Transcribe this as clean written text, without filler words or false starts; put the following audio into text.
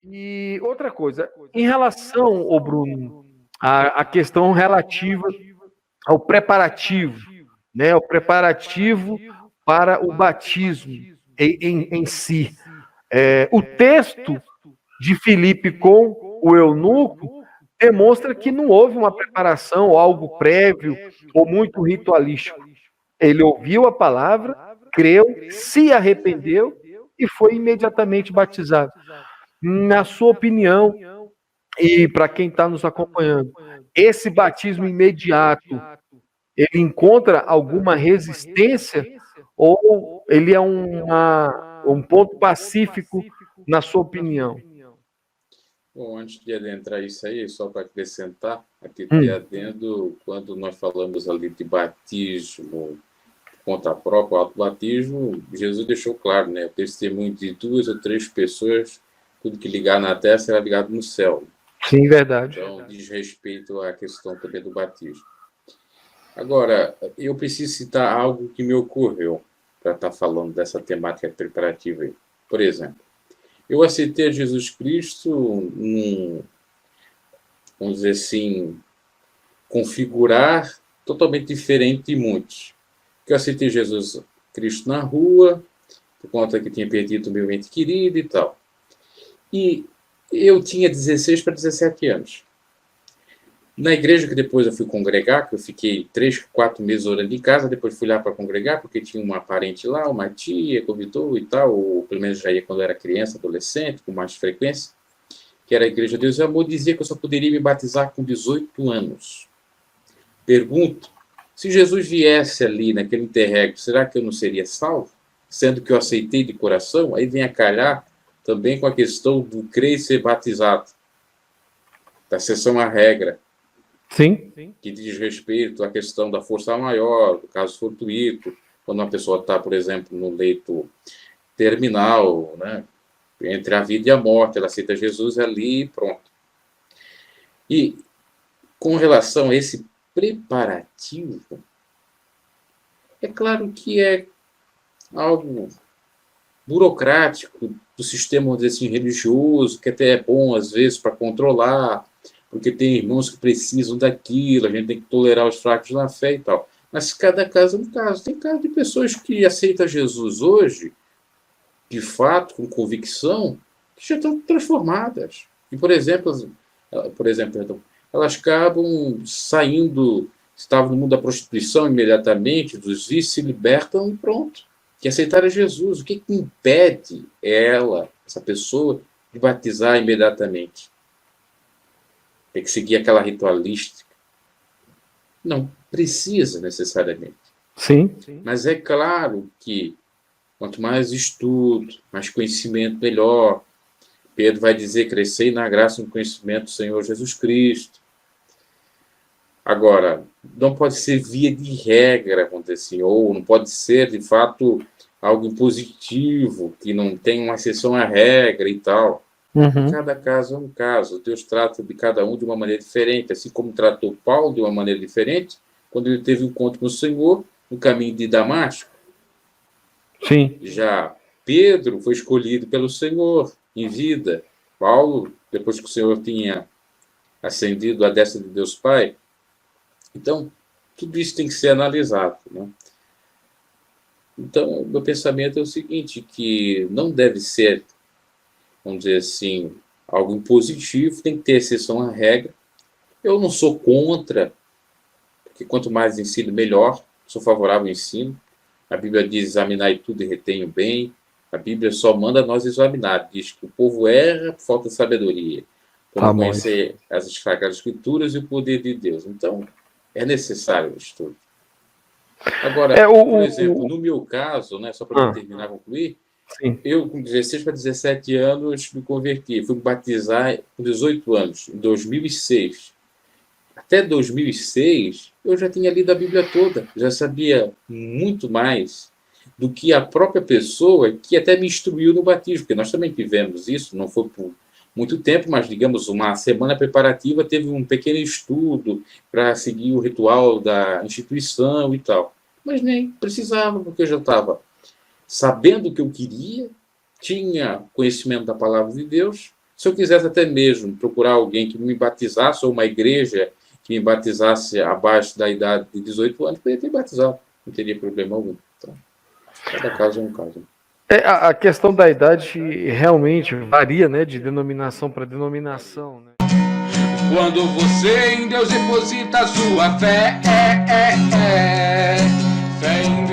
E outra coisa, em relação, ô Bruno, à questão relativa ao preparativo, né? O preparativo para o batismo em si. O texto de Filipe com o eunuco demonstra que não houve uma preparação, ou algo prévio, ou muito ritualístico. Ele ouviu a palavra, creu, se arrependeu e foi imediatamente batizado. Na sua opinião, e para quem está nos acompanhando, esse batismo imediato, ele encontra alguma resistência ou ele é um ponto pacífico, na sua opinião? Bom, antes de adentrar isso aí, só para acrescentar, aqui de adendo, quando nós falamos ali de batismo conta própria, o autobatismo, Jesus deixou claro, né? O testemunho de 2 ou 3 pessoas, tudo que ligar na terra será ligado no céu. Sim, verdade. Então, diz respeito à questão também do batismo. Agora, eu preciso citar algo que me ocorreu para estar falando dessa temática preparativa aí. Por exemplo, eu aceitei a Jesus Cristo vamos dizer assim, configurar totalmente diferente de muitos. Eu aceitei Jesus Cristo na rua, por conta que tinha perdido o meu ente querido e tal. E eu tinha 16 para 17 anos. Na igreja que depois eu fui congregar, que eu fiquei 3, 4 meses orando em casa, depois fui lá para congregar, porque tinha uma parente lá, uma tia, convidou e tal, ou pelo menos já ia quando eu era criança, adolescente, com mais frequência, que era a Igreja Deus e Amor, dizia que eu só poderia me batizar com 18 anos. Pergunto, se Jesus viesse ali naquele interregno, será que eu não seria salvo? Sendo que eu aceitei de coração, aí vem a calhar também com a questão do crer e ser batizado, da exceção à regra. Sim. Que diz respeito à questão da força maior, do caso fortuito, quando uma pessoa está, por exemplo, no leito terminal, né, entre a vida e a morte, ela aceita Jesus ali e pronto. E com relação a esse preparativo, é claro que é algo burocrático do sistema, vamos dizer assim, religioso, que até é bom às vezes para controlar, porque tem irmãos que precisam daquilo, a gente tem que tolerar os fracos na fé e tal. Mas cada caso é um caso. Tem caso de pessoas que aceitam Jesus hoje, de fato, com convicção, que já estão transformadas. E, por exemplo, elas acabam saindo, estavam no mundo da prostituição imediatamente, dos vícios, se libertam e pronto. Que aceitaram Jesus. O que impede ela, essa pessoa, de batizar imediatamente? Tem que seguir aquela ritualística. Não precisa necessariamente. Sim. Mas é claro que quanto mais estudo, mais conhecimento, melhor. Pedro vai dizer, crescei na graça e no conhecimento do Senhor Jesus Cristo. Agora, não pode ser via de regra, vamos dizer assim, ou não pode ser, de fato, algo impositivo, que não tem uma exceção à regra e tal. Cada caso é um caso. Deus trata de cada um de uma maneira diferente, assim como tratou Paulo de uma maneira diferente, quando ele teve um encontro com o Senhor no caminho de Damasco. Sim. Já Pedro foi escolhido pelo Senhor em vida. Paulo, depois que o Senhor tinha ascendido à destra de Deus Pai. Então, tudo isso tem que ser analisado, né? Então, meu pensamento é o seguinte, que não deve ser, vamos dizer assim, algo impositivo, tem que ter exceção à regra. Eu não sou contra, porque quanto mais ensino, melhor. Sou favorável ao ensino. A Bíblia diz, examinai tudo e retenho bem. A Bíblia só manda nós examinar. Diz que o povo erra por falta de sabedoria, por não conhecer as Sagradas Escrituras e o poder de Deus. Então, é necessário o estudo. Agora, por exemplo, no meu caso, né, só para terminar, concluir, Sim. eu, com 16 para 17 anos, me converti. Fui me batizar com 18 anos, em 2006. Até 2006, eu já tinha lido a Bíblia toda. Já sabia muito mais do que a própria pessoa que até me instruiu no batismo. Porque nós também tivemos isso, não foi por muito tempo, mas, digamos, uma semana preparativa, teve um pequeno estudo para seguir o ritual da instituição e tal. Mas nem precisava, porque eu já estava sabendo o que eu queria, tinha conhecimento da palavra de Deus, Se eu quisesse até mesmo procurar alguém que me batizasse, ou uma igreja que me batizasse abaixo da idade de 18 anos, poderia ter batizado, não teria problema algum. Então, cada caso é um caso. A questão da idade realmente varia, né, de denominação para denominação, né? Quando você em Deus deposita sua fé, fé em